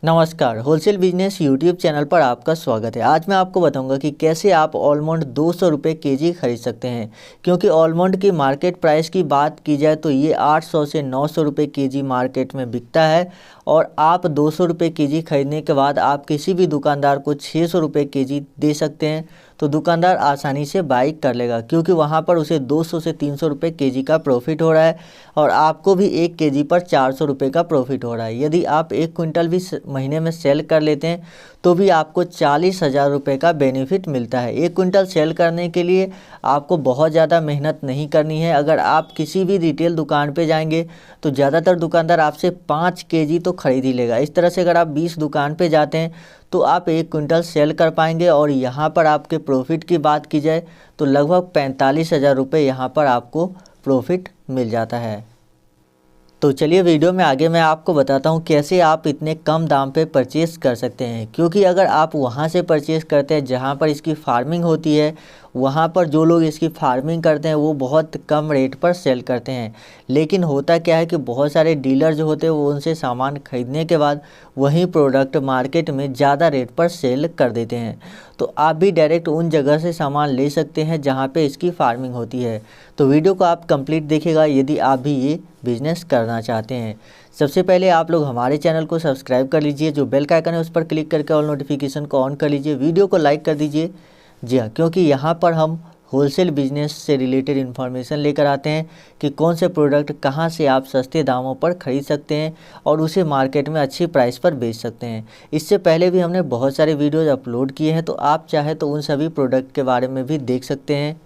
नमस्कार, wholesale business YouTube channel पर आपका स्वागत है। आज मैं आपको बताऊंगा कि कैसे आप आलमंड 200 रुपये केजी खरीद सकते हैं। क्योंकि आलमंड की मार्केट प्राइस की बात की जाए तो ये 800 से 900 रुपये केजी मार्केट में बिकता है और आप 200 रुपये केजी खरीदने के बाद आप किसी भी दुकानदार को 600 रुपये केजी दे सकते हैं। तो दुकानदार आसानी से बाई कर लेगा क्योंकि वहाँ पर उसे 200 से 300 रुपये केजी का प्रॉफिट हो रहा है और आपको भी 1 केजी पर 400 रुपये का प्रॉफिट हो रहा है। यदि आप 1 क्विंटल भी महीने में सेल कर लेते हैं तो भी आपको 40,000 रुपये का बेनिफिट मिलता है। 1 क्विंटल सेल करने के लिए आपको बहुत ज़्यादा मेहनत नहीं करनी है। अगर आप किसी भी रिटेल दुकान पे जाएंगे तो ज़्यादातर दुकानदार आपसे 5 केजी तो खरीद ही लेगा। इस तरह से अगर आप 20 दुकान पे जाते हैं तो आप 1 क्विंटल सेल कर पाएंगे। और यहाँ पर आपके प्रॉफिट की बात की जाए तो लगभग 45,000 रुपये यहाँ पर आपको प्रॉफिट मिल जाता है। तो चलिए वीडियो में आगे मैं आपको बताता हूँ कैसे आप इतने कम दाम पे परचेज़ कर सकते हैं। क्योंकि अगर आप वहाँ से परचेज़ करते हैं जहाँ पर इसकी फार्मिंग होती है, वहाँ पर जो लोग इसकी फार्मिंग करते हैं वो बहुत कम रेट पर सेल करते हैं। लेकिन होता क्या है कि बहुत सारे डीलर जो होते हैं वो उनसे सामान खरीदने के बाद वही प्रोडक्ट मार्केट में ज़्यादा रेट पर सेल कर देते हैं। तो आप भी डायरेक्ट उन जगह से सामान ले सकते हैं जहाँ पे इसकी फार्मिंग होती है। तो वीडियो को आप कंप्लीट देखिएगा यदि आप भी ये बिज़नेस करना चाहते हैं। सबसे पहले आप लोग हमारे चैनल को सब्सक्राइब कर लीजिए, जो बेल का आइकन है उस पर क्लिक करके ऑल नोटिफिकेशन को ऑन कर लीजिए, वीडियो को लाइक कर दीजिए। जी हाँ, क्योंकि यहाँ पर हम होलसेल बिजनेस से रिलेटेड इन्फॉर्मेशन लेकर आते हैं कि कौन से प्रोडक्ट कहाँ से आप सस्ते दामों पर ख़रीद सकते हैं और उसे मार्केट में अच्छी प्राइस पर बेच सकते हैं। इससे पहले भी हमने बहुत सारे वीडियोज़ अपलोड किए हैं, तो आप चाहे तो उन सभी प्रोडक्ट के बारे में भी देख सकते हैं।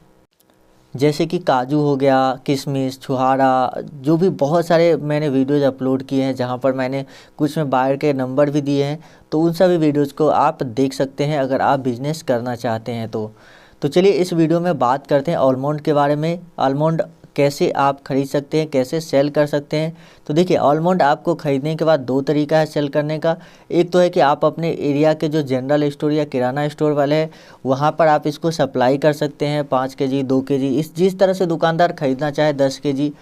जैसे कि काजू हो गया, किशमिश, छुहारा, जो भी बहुत सारे मैंने वीडियोज़ अपलोड किए हैं जहां पर मैंने कुछ में बायर के नंबर भी दिए हैं। तो उन सभी वीडियोज़ को आप देख सकते हैं अगर आप बिज़नेस करना चाहते हैं तो चलिए इस वीडियो में बात करते हैं आलमंड के बारे में। आलमंड कैसे आप खरीद सकते हैं, कैसे सेल कर सकते हैं। तो देखिए, आलमंड आपको ख़रीदने के बाद 2 तरीका है सेल करने का। एक तो है कि आप अपने एरिया के जो जनरल स्टोर या किराना स्टोर वाले हैं वहाँ पर आप इसको सप्लाई कर सकते हैं 5 केजी, 2 केजी, इस जिस तरह से दुकानदार ख़रीदना चाहे 10 केजी,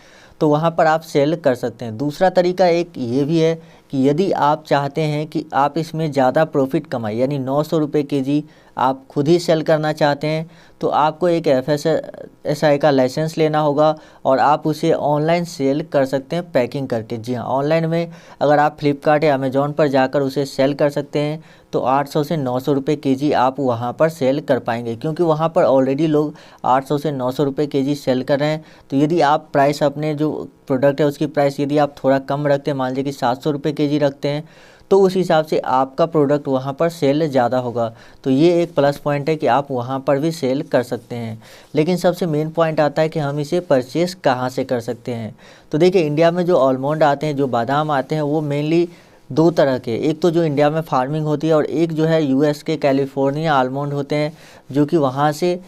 तो वहाँ पर आप सेल कर सकते हैं। दूसरा तरीका एक ये भी है कि यदि आप चाहते हैं कि आप इसमें ज़्यादा प्रॉफिट कमाएं, यानी 900 रुपये केजी आप खुद ही सेल करना चाहते हैं, तो आपको एक FSSAI का लाइसेंस लेना होगा और आप उसे ऑनलाइन सेल कर सकते हैं पैकिंग करके। जी हाँ, ऑनलाइन में अगर आप फ्लिपकार्ट या अमेज़ॉन पर जाकर उसे सेल कर सकते हैं तो 800 से 900 रुपये केजी आप वहाँ पर सेल कर पाएंगे, क्योंकि वहाँ पर ऑलरेडी लोग 800 से 900 रुपये केजी सेल कर रहे हैं। तो यदि आप प्राइस अपने जो प्रोडक्ट है उसकी प्राइस यदि आप थोड़ा कम रखते हैं, मान लीजिए कि 700 रुपये केजी रखते हैं, तो उस हिसाब से आपका प्रोडक्ट वहाँ पर सेल ज़्यादा होगा। तो ये एक प्लस पॉइंट है कि आप वहाँ पर भी सेल कर सकते हैं। लेकिन सबसे मेन पॉइंट आता है कि हम इसे परचेस कहाँ से कर सकते हैं। तो देखिए, इंडिया में जो आलमंड आते हैं, जो बादाम आते हैं, वो मेनली 2 तरह के, एक तो जो इंडिया में फार्मिंग होती है और एक जो है US के कैलिफोर्निया आलमंड होते हैं जो कि वहाँ से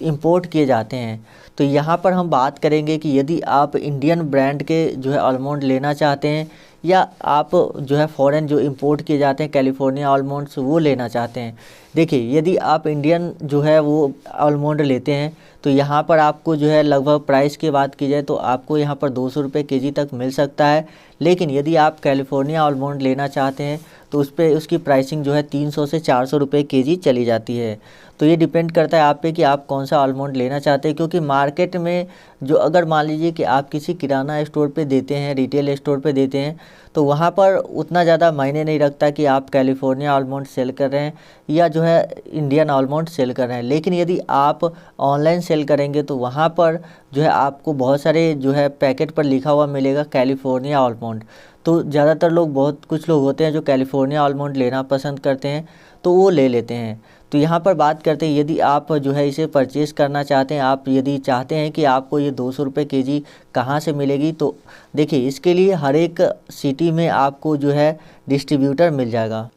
इंपोर्ट किए जाते हैं। तो यहाँ पर हम बात करेंगे कि यदि आप इंडियन ब्रांड के जो है आलमंड लेना चाहते हैं या आप जो है फ़ॉरेन जो इंपोर्ट किए जाते हैं कैलिफोर्निया आलमंड्स वो लेना चाहते हैं। देखिए, यदि आप इंडियन जो है वो आलमंड लेते हैं तो यहाँ पर आपको जो है लगभग प्राइस की बात की जाए तो आपको यहाँ पर 200 रुपये केजी तक मिल सकता है। लेकिन यदि आप कैलिफोर्निया आलमंड लेना चाहते हैं तो उस पर उसकी प्राइसिंग जो है 300 से 400 रुपये केजी चली जाती है। तो ये डिपेंड करता है आप पे कि आप कौन सा आलमंड लेना चाहते हैं। क्योंकि मार्केट में जो अगर मान लीजिए कि आप किसी किराना स्टोर पे देते हैं, रिटेल स्टोर पे देते हैं, तो वहाँ पर उतना ज़्यादा मायने नहीं रखता कि आप कैलिफोर्निया आलमंड सेल कर रहे हैं या जो है इंडियन आलमंड सेल कर रहे हैं। लेकिन यदि आप ऑनलाइन सेल करेंगे तो वहाँ पर जो है आपको बहुत सारे जो है पैकेट पर लिखा हुआ मिलेगा कैलिफोर्निया आलमंड। तो ज़्यादातर लोग, बहुत कुछ लोग होते हैं जो कैलिफोर्निया आलमंड लेना पसंद करते हैं तो वो ले लेते हैं। तो यहाँ पर बात करते हैं यदि आप जो है इसे परचेज़ करना चाहते हैं, आप यदि चाहते हैं कि आपको ये 200 रुपये केजी कहाँ से मिलेगी, तो देखिए इसके लिए हर एक सिटी में आपको जो है डिस्ट्रीब्यूटर मिल जाएगा।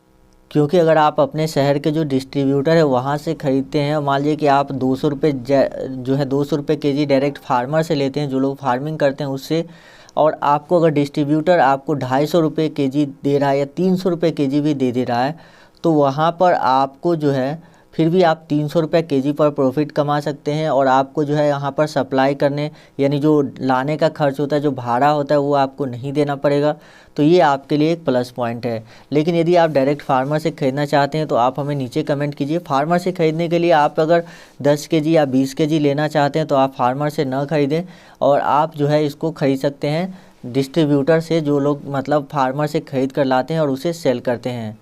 क्योंकि अगर आप अपने शहर के जो डिस्ट्रीब्यूटर है वहाँ से ख़रीदते हैं, मान लीजिए कि आप 200 रुपये जो है 200 रुपये केजी डायरेक्ट फार्मर से लेते हैं, जो लोग फार्मिंग करते हैं उससे, और आपको अगर डिस्ट्रीब्यूटर आपको 250 रुपये केजी दे रहा है या 300 रुपये केजी भी दे रहा है, तो वहाँ पर आपको जो है फिर भी आप 300 रुपये केजी पर प्रॉफिट कमा सकते हैं। और आपको जो है यहाँ पर सप्लाई करने यानी जो लाने का खर्च होता है, जो भाड़ा होता है, वो आपको नहीं देना पड़ेगा। तो ये आपके लिए एक प्लस पॉइंट है। लेकिन यदि आप डायरेक्ट फार्मर से ख़रीदना चाहते हैं तो आप हमें नीचे कमेंट कीजिए। फार्मर से ख़रीदने के लिए आप अगर 10 केजी या 20 केजी लेना चाहते हैं तो आप फार्मर से न ख़रीदें, और आप जो है इसको ख़रीद सकते हैं डिस्ट्रीब्यूटर से, जो लोग मतलब फार्मर से ख़रीद कर लाते हैं और उसे सेल करते हैं।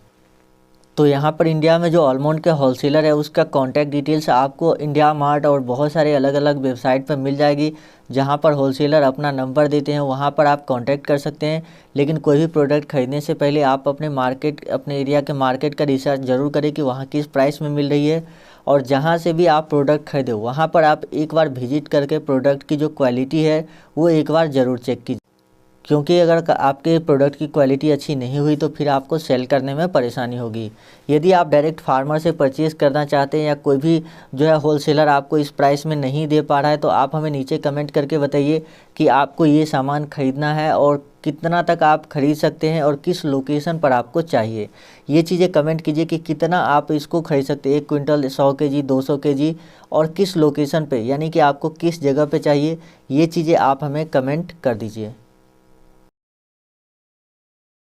तो यहाँ पर इंडिया में जो आलमंड के होलसेलर है उसका कॉन्टैक्ट डिटेल्स आपको इंडिया मार्ट और बहुत सारे अलग अलग वेबसाइट पर मिल जाएगी, जहाँ पर होलसेलर अपना नंबर देते हैं, वहाँ पर आप कांटेक्ट कर सकते हैं। लेकिन कोई भी प्रोडक्ट खरीदने से पहले आप अपने एरिया के मार्केट का रिसर्च ज़रूर करें कि वहाँ किस प्राइस में मिल रही है। और जहाँ से भी आप प्रोडक्ट खरीदे वहाँ पर आप एक बार विजिट करके प्रोडक्ट की जो क्वालिटी है वो एक बार ज़रूर चेक कीजिए, क्योंकि अगर आपके प्रोडक्ट की क्वालिटी अच्छी नहीं हुई तो फिर आपको सेल करने में परेशानी होगी। यदि आप डायरेक्ट फार्मर से परचेज़ करना चाहते हैं या कोई भी जो है होलसेलर आपको इस प्राइस में नहीं दे पा रहा है, तो आप हमें नीचे कमेंट करके बताइए कि आपको ये सामान ख़रीदना है और कितना तक आप ख़रीद सकते हैं और किस लोकेशन पर आपको चाहिए। ये चीज़ें कमेंट कीजिए कि कितना आप इसको ख़रीद सकते हैं, 1 क्विंटल, 100 केजी, 200 केजी, और किस लोकेशन पे, यानी कि आपको किस जगह पे चाहिए। ये चीज़ें आप हमें कमेंट कर दीजिए।